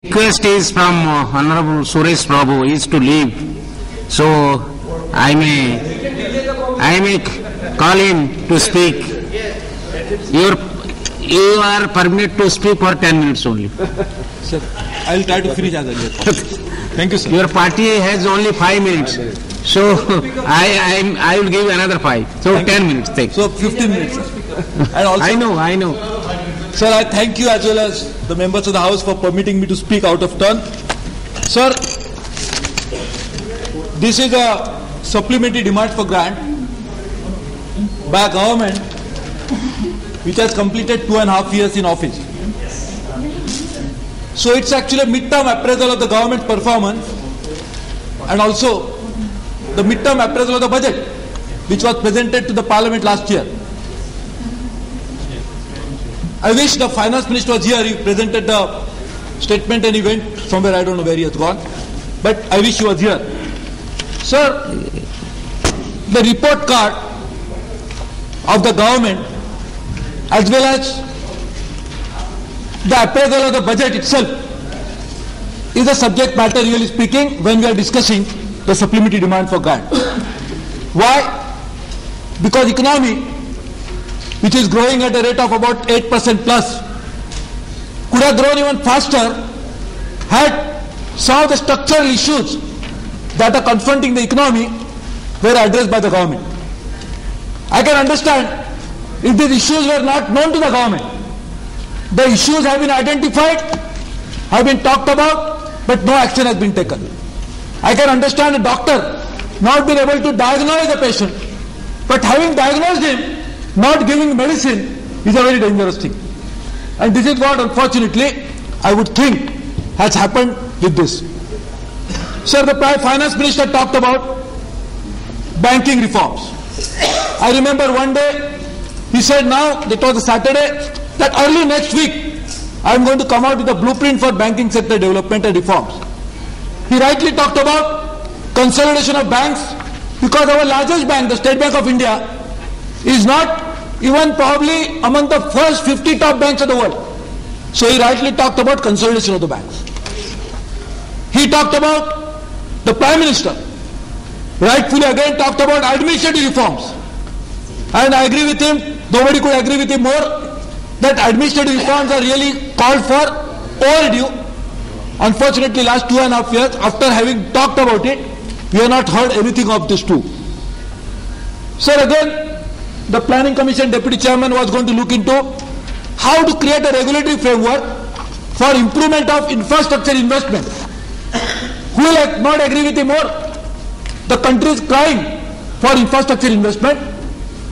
Request is from Honorable Suresh Prabhu is to leave, so I may call him to speak. You are permitted to speak for 10 minutes only. Sir, I will try to finish as early as possible. Thank you, sir. Your party has only 5 minutes, so I will give another 5. So 10 minutes. Take. So 15 minutes. And also, I know. Sir, I thank you as well as the members of the House for permitting me to speak out of turn. Sir, this is a supplementary demand for grant by a government which has completed 2.5 years in office. So it's actually a mid-term appraisal of the government's performance and also the mid-term appraisal of the budget which was presented to the Parliament last year. I wish the finance minister was here. He presented the statement and he went somewhere, I don't know where he has gone. But I wish he was here. Sir, the report card of the government as well as the appraisal of the budget itself is a subject matter, really speaking, when we are discussing the supplementary demand for grant. Why? Because economy, which is growing at a rate of about 8% plus, could have grown even faster had some of the structural issues that are confronting the economy were addressed by the government. I can understand if these issues were not known to the government. The issues have been identified, have been talked about, but no action has been taken. I can understand a doctor not being able to diagnose the patient, but having diagnosed him, not giving medicine is a very dangerous thing. And this is what, unfortunately, I would think has happened with this. Sir, the finance minister talked about banking reforms. I remember one day, he said now, it was a Saturday, that early next week, I am going to come out with a blueprint for banking sector development and reforms. He rightly talked about consolidation of banks, because our largest bank, the State Bank of India, is not even probably among the first 50 top banks of the world. So he rightly talked about consolidation of the banks. He talked about, the Prime Minister rightfully again talked about administrative reforms. And I agree with him, nobody could agree with him more, that administrative reforms are really called for, overdue. Unfortunately, last 2.5 years, after having talked about it, we have not heard anything of this too. Sir, again, the Planning Commission Deputy Chairman was going to look into how to create a regulatory framework for improvement of infrastructure investment. Who will not agree with him more? The country is crying for infrastructure investment.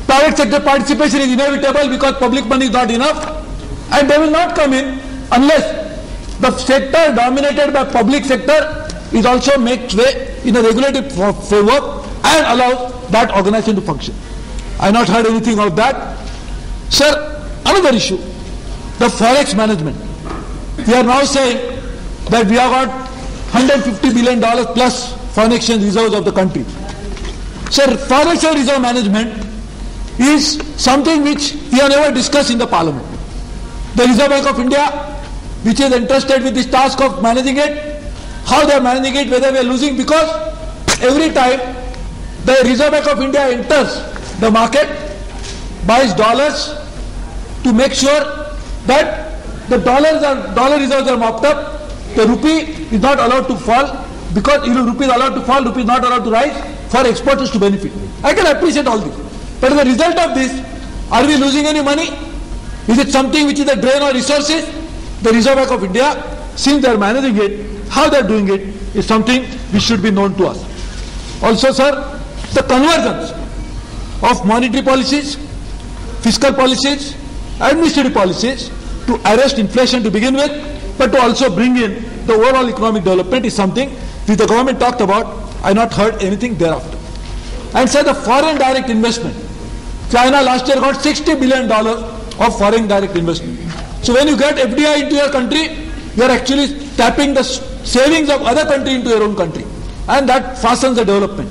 Private sector participation is inevitable because public money is not enough, and they will not come in unless the sector dominated by public sector is also makes way in a regulatory framework and allows that organization to function. I have not heard anything of that. Sir, another issue, the forex management. We are now saying that we have got $150 billion plus foreign exchange reserves of the country. Sir, foreign exchange reserve management is something which we have never discussed in the Parliament. The Reserve Bank of India, which is entrusted with this task of managing it, how they are managing it, whether we are losing, because every time the Reserve Bank of India enters the market, buys dollars to make sure that the dollar reserves are mopped up, the rupee is not allowed to fall, because if rupee is allowed to fall, rupee is not allowed to rise, for exporters to benefit. I can appreciate all this. But as a result of this, are we losing any money? Is it something which is a drain on resources? The Reserve Bank of India, since they are managing it, how they are doing it is something which should be known to us. Also, sir, the convergence of monetary policies, fiscal policies, administrative policies to arrest inflation to begin with, but to also bring in the overall economic development is something which the government talked about. I have not heard anything thereafter. And sir, the foreign direct investment. China last year got $60 billion of foreign direct investment. So when you get FDI into your country, you are actually tapping the savings of other country into your own country. And that fastens the development.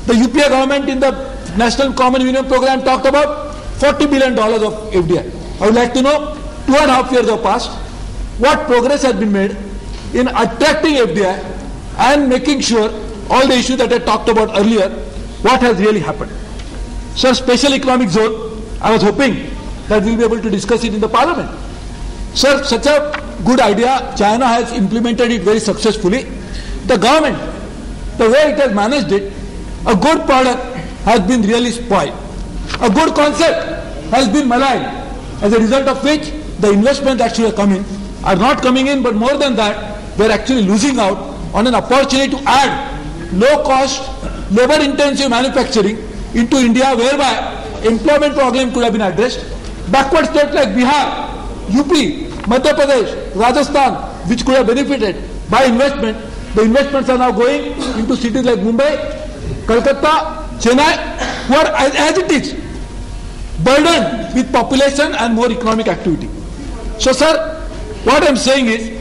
The UPA government in the National Common Union Program talked about $40 billion of FDI. I would like to know, 2.5 years have passed, what progress has been made, in attracting FDI and making sure all the issues that I talked about earlier, what has really happened. Sir, special economic zone, I was hoping that we'll be able to discuss it in the parliament. Sir, such a good idea, China has implemented it very successfully. The government, the way it has managed it, a good product has been really spoiled. A good concept has been maligned, as a result of which the investment that should have come in are not coming in, but more than that, they're actually losing out on an opportunity to add low-cost, labor-intensive manufacturing into India, whereby employment problem could have been addressed. Backward states like Bihar, UP, Madhya Pradesh, Rajasthan, which could have benefited by investment, the investments are now going into cities like Mumbai, Kolkata, Chennai, who are as it is burdened with population and more economic activity. So, sir, what I am saying is,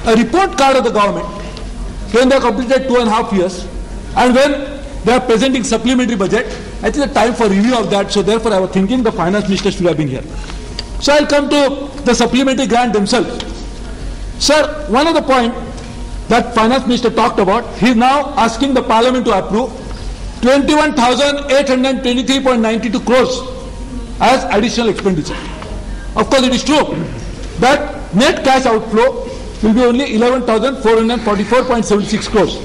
a report card of the government, when they have completed 2.5 years, and when they are presenting supplementary budget, I think the time for review of that, so therefore I was thinking the finance minister should have been here. So I'll come to the supplementary grant themselves. Sir, one of the points that finance minister talked about, he is now asking the parliament to approve 21,823.92 crores as additional expenditure. Of course, it is true that net cash outflow will be only 11,444.76 crores.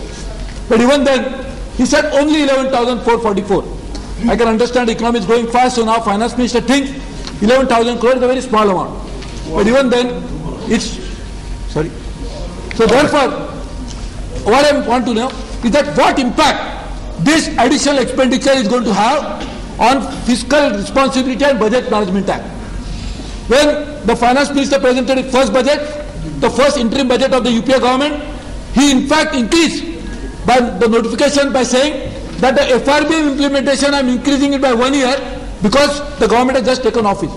But even then, he said only 11,444. I can understand the economy is going fast, so now finance minister thinks 11,000 crores is a very small amount. But even then, it's, sorry. So therefore, what I want to know is that what impact this additional expenditure is going to have on Fiscal Responsibility and Budget Management Act. When the finance minister presented his first budget, the first interim budget of the UPA government, he in fact increased by the notification by saying that the FRBM implementation, I am increasing it by 1 year because the government has just taken office.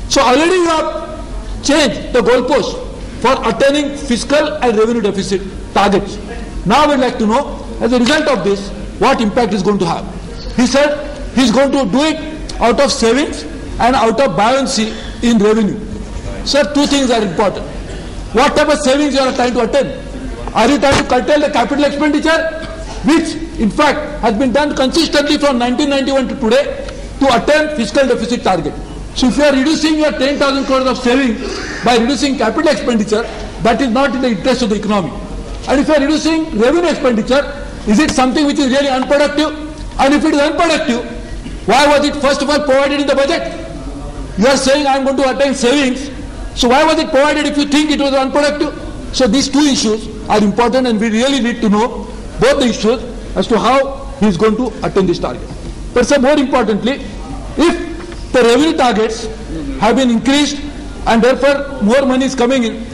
So already you have changed the goalpost for attaining fiscal and revenue deficit targets. Now we would like to know, as a result of this, what impact is going to have. He said he is going to do it out of savings and out of buoyancy in revenue. Sir, two things are important. What type of savings you are trying to attain? Are you trying to curtail the capital expenditure, which in fact has been done consistently from 1991 to today to attain fiscal deficit target? So if you are reducing your 10,000 crores of savings by reducing capital expenditure, that is not in the interest of the economy. And if you are reducing revenue expenditure, is it something which is really unproductive? And if it is unproductive, why was it first of all provided in the budget? You are saying I am going to attain savings, so why was it provided if you think it was unproductive? So these two issues are important, and we really need to know both the issues as to how he is going to attain this target. But sir, more importantly, if the revenue targets have been increased and therefore more money is coming in,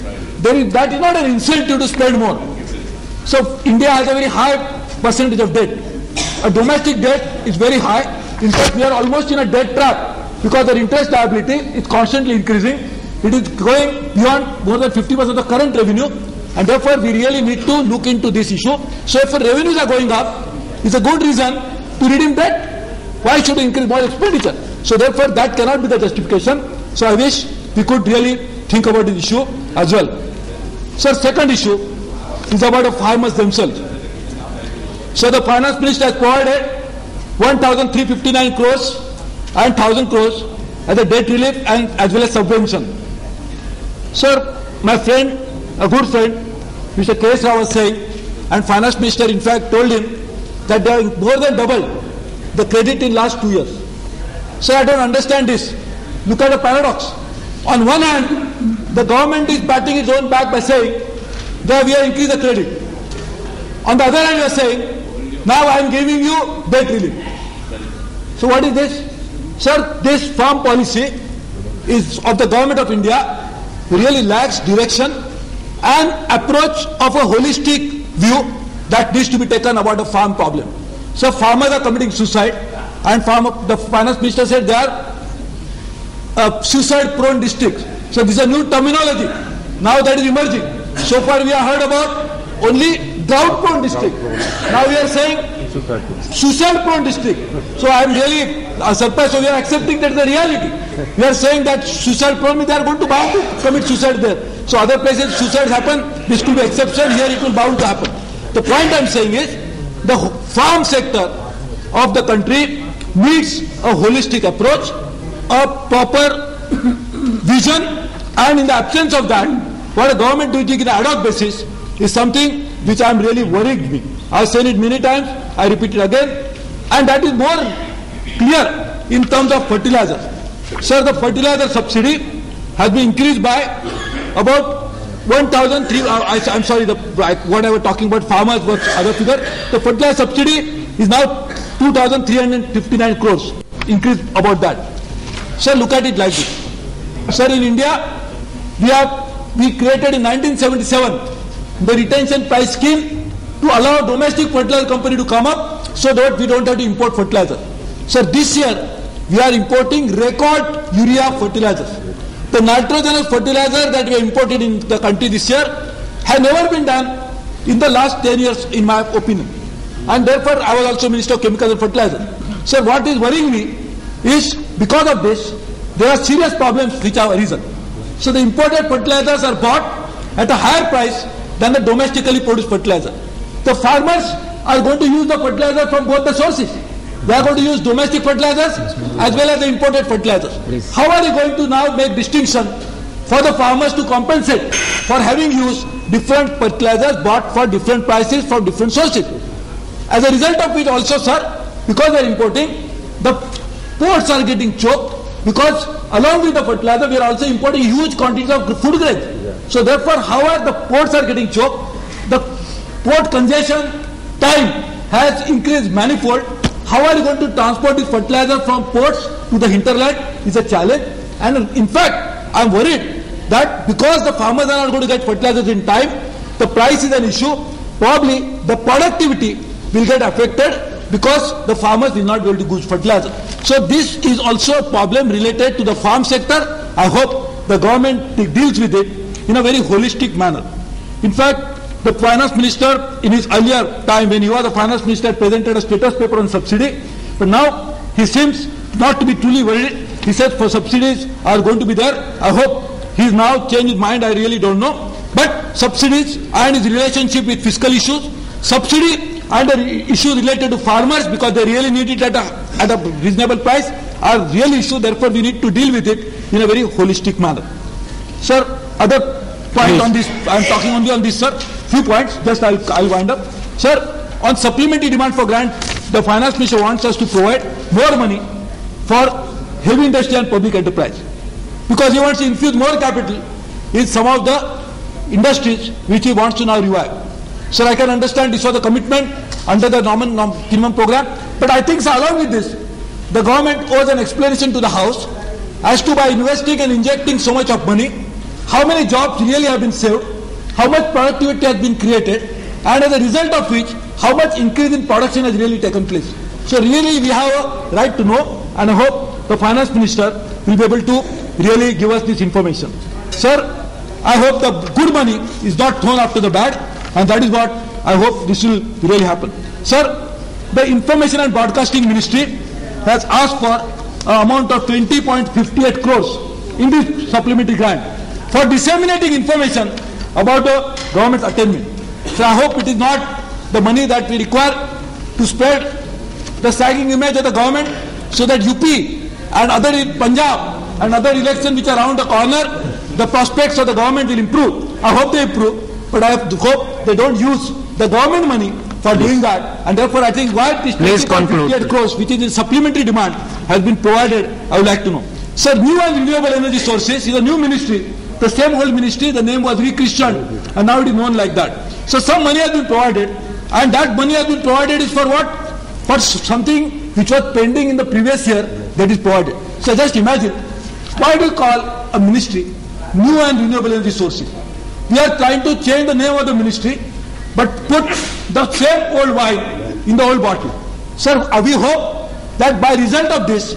then that is not an incentive to spend more. So India has a very high percentage of debt. A domestic debt is very high. In fact, we are almost in a debt trap because the interest liability is constantly increasing. It is going beyond more than 50% of the current revenue, and therefore we really need to look into this issue. So if the revenues are going up, it's a good reason to redeem debt. Why should we increase more expenditure? So therefore that cannot be the justification. So I wish we could really think about this issue as well. Sir, second issue is about the farmers themselves. So the finance minister has provided 1,359 crores and 1,000 crores as a debt relief and as well as subvention. Sir, my friend, a good friend, Mr. K.S. Rao was saying, and finance minister in fact told him that they have more than doubled the credit in last 2 years. Sir, I don't understand this. Look at the paradox. On one hand, the government is patting its own back by saying that we have increased the credit. On the other hand, you are saying, now I am giving you debt relief. So what is this? Sir, this farm policy is of the government of India really lacks direction and approach of a holistic view that needs to be taken about the farm problem. So farmers are committing suicide, and the finance minister said they are suicide-prone districts. So this is a new terminology now that is emerging. So far we have heard about only drought-prone district. Now we are saying suicide-prone district. So I am really surprised. So we are accepting that the reality. We are saying that suicide-prone means they are going to bound to commit suicide there. So other places suicides happen, this could be exception, here it will bound to happen. The point I am saying is, the farm sector of the country needs a holistic approach, a proper vision, and in the absence of that, what a government doing in an ad hoc basis is something which I am really worried with. I have said it many times, I repeat it again, and that is more clear in terms of fertilizer. Sir, the fertilizer subsidy has been increased by about 1,300, I'm sorry, what I was talking about, farmers was other figure. The fertilizer subsidy is now 2,359 crores, increase about that. Sir, look at it like this. Sir, in India, we created in 1977 the retention price scheme to allow domestic fertilizer company to come up so that we don't have to import fertilizer. Sir, this year we are importing record urea fertilizers. The nitrogenous fertilizer that we imported in the country this year has never been done in the last 10 years in my opinion. And therefore I was also Minister of Chemicals and Fertilizer. Sir, what is worrying me is because of this, there are serious problems which have arisen. So the imported fertilizers are bought at a higher price than the domestically produced fertilizer. The farmers are going to use the fertilizer from both the sources. They are going to use domestic fertilizers as well as the imported fertilizers. How are they going to now make distinction for the farmers to compensate for having used different fertilizers bought for different prices from different sources? As a result of which also, sir, because they are importing, the ports are getting choked because along with the fertilizer we are also importing huge quantities of food grains. So therefore, however the ports are getting choked, the port congestion time has increased manifold. How are you going to transport this fertilizer from ports to the hinterland is a challenge. And in fact, I am worried that because the farmers are not going to get fertilizers in time, the price is an issue. Probably the productivity will get affected because the farmers will not be able to use fertilizer. So this is also a problem related to the farm sector. I hope the government deals with it in a very holistic manner. In fact, the finance minister in his earlier time when he was the finance minister presented a status paper on subsidy, but now he seems not to be truly worried. He said for subsidies are going to be there. I hope he is now changed his mind, I really don't know. But subsidies and his relationship with fiscal issues, subsidy and the issue related to farmers because they really need it at a reasonable price are real issue, therefore we need to deal with it in a very holistic manner. Sir, other point on this, I am talking only on this, sir. Few points, just I'll wind up. Sir, on supplementary demand for grant, the finance minister wants us to provide more money for heavy industry and public enterprise because he wants to infuse more capital in some of the industries which he wants to now revive. Sir, I can understand this was a commitment under the minimum program, but I think, sir, along with this, the government owes an explanation to the House as to by investing and injecting so much of money, how many jobs really have been saved, how much productivity has been created, and as a result of which, how much increase in production has really taken place. So really we have a right to know, and I hope the finance minister will be able to really give us this information. Sir, I hope the good money is not thrown after the bad, and that is what I hope this will really happen. Sir, the Information and Broadcasting Ministry has asked for an amount of 20.58 crores in this supplementary grant for disseminating information about the government's attainment. So I hope it is not the money that we require to spread the sagging image of the government so that UP and other Punjab and other elections which are around the corner, the prospects of the government will improve. I hope they improve, but I hope they don't use the government money for doing that. And therefore I think why this 20.58 crores, which is in supplementary demand, has been provided, I would like to know. Sir, new and renewable energy sources is a new ministry. The same old ministry, the name was rechristened, and now it is known like that. So some money has been provided, and that money has been provided is for what? For something which was pending in the previous year that is provided. So just imagine, why do you call a ministry new and renewable energy sources? We are trying to change the name of the ministry, but put the same old wine in the old bottle. Sir, we hope that by result of this,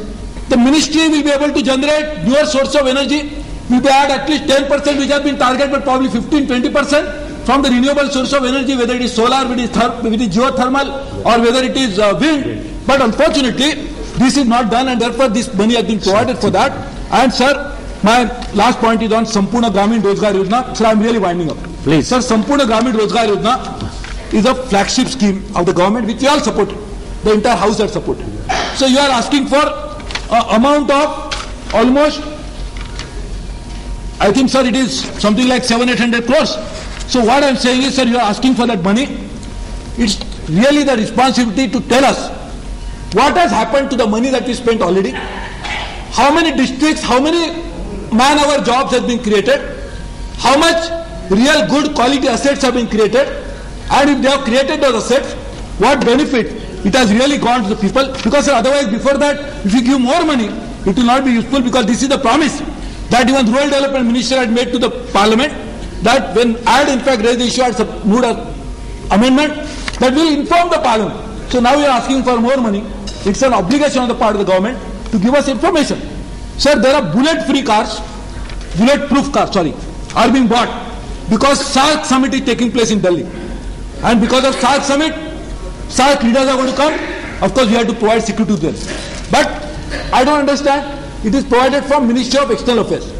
the ministry will be able to generate newer source of energy. We will add at least 10% which has been targeted, but probably 15-20% from the renewable source of energy, whether it is solar, whether it is geothermal, or whether it is wind. But unfortunately, this is not done, and therefore this money has been provided for that. And sir, My last point is on Sampurna Gramin Rozgar Yojana. Sir, I am really winding up. Please. Sir, Sampurna Gramin Rozgar Yojana is a flagship scheme of the government which we all support. The entire house has supported. So you are asking for an amount of almost, I think, sir, it is something like 700-800 crores. So what I am saying is, sir, you are asking for that money. It's really the responsibility to tell us what has happened to the money that we spent already. How many districts, how many man-hour jobs have been created, how much real good quality assets have been created, and if they have created those assets, what benefit it has really gone to the people. Because sir, otherwise before that, if you give more money, it will not be useful, because this is the promise that even Rural Development Minister had made to the Parliament, that when I had in fact raised the issue, I had moved an amendment that will inform the Parliament. So now we are asking for more money. It's an obligation on the part of the government to give us information. Sir, there are bullet-proof cars, are being bought because SAARC summit is taking place in Delhi. And because of SAARC summit, SAARC leaders are going to come. Of course, we have to provide security to them. But I don't understand. It is provided from Ministry of External Affairs.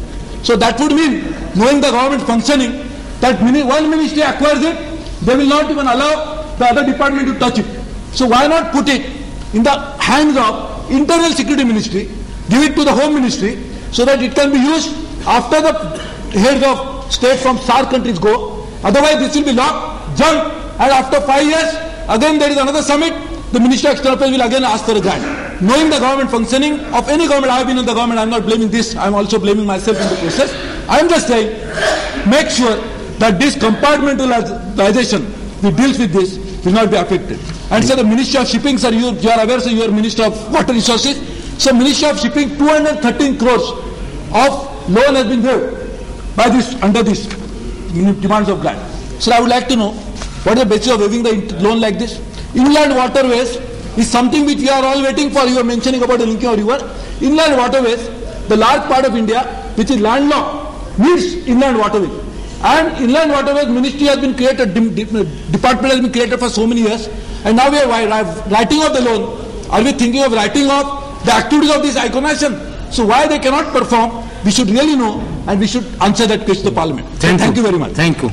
So that would mean, knowing the government functioning, that one ministry acquires it, they will not even allow the other department to touch it. So why not put it in the hands of Internal Security Ministry, give it to the Home Ministry, so that it can be used after the heads of state from SAARC countries go. Otherwise this will be locked, junk, and after 5 years, again there is another summit, the Ministry of External Affairs will again ask for a grant. Knowing the government functioning of any government, I have been in the government, I am not blaming this, I am also blaming myself in the process. I am just saying, make sure that this compartmentalization which deals with this will not be affected. And so the Ministry of Shipping, sir, you are aware, sir, you are Minister of Water Resources. So Ministry of Shipping, 213 crores of loan has been waived by this, under this demands of grant. So I would like to know, what is the basis of waiving the loan like this? Inland waterways is something which we are all waiting for. You are mentioning about the linking of river. Inland waterways, the large part of India, which is landlocked, needs inland waterways. And inland waterways ministry has been created, department has been created for so many years, and now we are writing off the loan. Are we thinking of writing off the activities of this ICON nation? So why they cannot perform, we should really know, and we should answer that question to the Parliament. Thank you very much. Thank you.